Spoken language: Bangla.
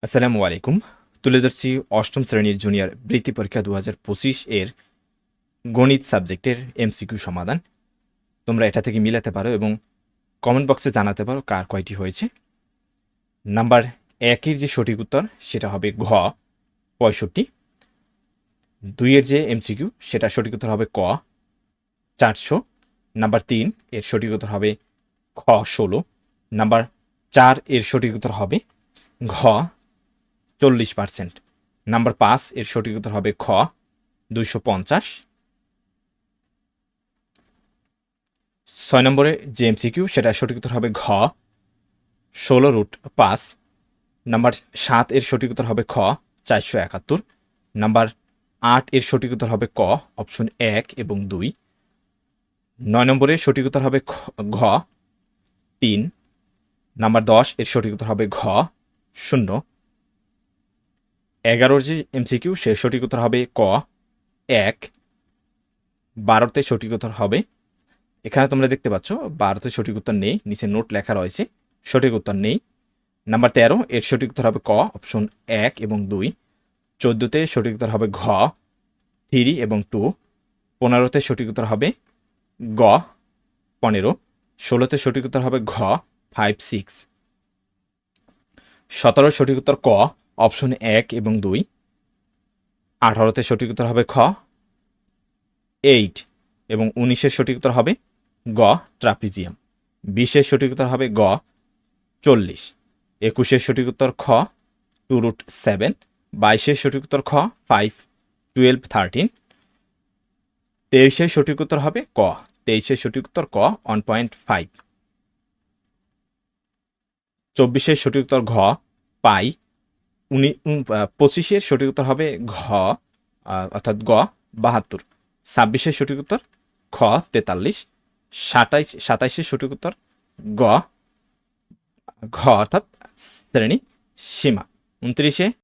আসসালামু আলাইকুম। তুলে ধরছি অষ্টম শ্রেণীর জুনিয়র বৃত্তি পরীক্ষা ২০২৫ এর গণিত সাবজেক্টের এমসিকিউ সমাধান। তোমরা এটা থেকে মিলাতে পারো এবং কমেন্ট বক্সে জানাতে পারো কার কয়টি হয়েছে। নাম্বার ১ এর যে সঠিক উত্তর সেটা হবে ঘ ৬৫। ২ এর যে এমসিকিউ সেটা সঠিক উত্তর হবে ক ৪০০। নাম্বার ৩ এর সঠিক উত্তর হবে খ ১৬। নাম্বার ৪ এর সঠিক উত্তর হবে ঘ ৪০%। নাম্বার ৫ এর সঠিক উত্তর হবে খ ২৫০। ৬ নম্বরে যে এমসিকিউ সেটা সঠিক উত্তর হবে ঘ ১৬√৫। নাম্বার ৭ এর সঠিক উত্তর হবে খ ৪৭১। নাম্বার ৮ এর সঠিক উত্তর হবে ক অপশন ১ এবং ২। ৯ নম্বরের সঠিক উত্তর হবে ঘ ৩। নাম্বার ১০ এর সঠিক উত্তর হবে ঘ ০। ১১ যে এমসিকিউ সে সঠিক উত্তর হবে ক ১। ১২তে সঠিক উত্তর হবে, এখানে তোমরা দেখতে পাচ্ছ ১২তে সঠিক উত্তর নেই, নিচে নোট লেখা রয়েছে সঠিক উত্তর নেই। নাম্বার ১৩ এর সঠিক উত্তর হবে ক অপশন ১ এবং ২। ১৪তে সঠিক উত্তর হবে ঘ ৩ এবং ২। ১৫তে সঠিক উত্তর হবে গ ১৫। ১৬তে সঠিক উত্তর হবে ঘ ৫ ৬। ১৭ সঠিক উত্তর ক অপশন ১ এবং ২। ১৮তে সঠিক উত্তর হবে খ ৮ এবং ১৯-এর সঠিক উত্তর হবে গ ট্রাপিজিয়াম। ২০-এর সঠিক উত্তর হবে গ ৪০। ২১-এর সঠিক উত্তর খ 2√7। ২২-এর সঠিক উত্তর খ 5 12 13। ২৩-এর সঠিক উত্তর হবে ক ২৩-এর সঠিক উত্তর ক 1.5। ২৪-এর সঠিক উত্তর ঘ পাই। ২৫-এর সঠিক উত্তর হবে ঘ অর্থাৎ গ ৭২। ২৬-এর সঠিক উত্তর খ ৪৩। ২৭-এর সঠিক উত্তর গ ঘ অর্থাৎ শ্রেণী সীমা। ২৯-এ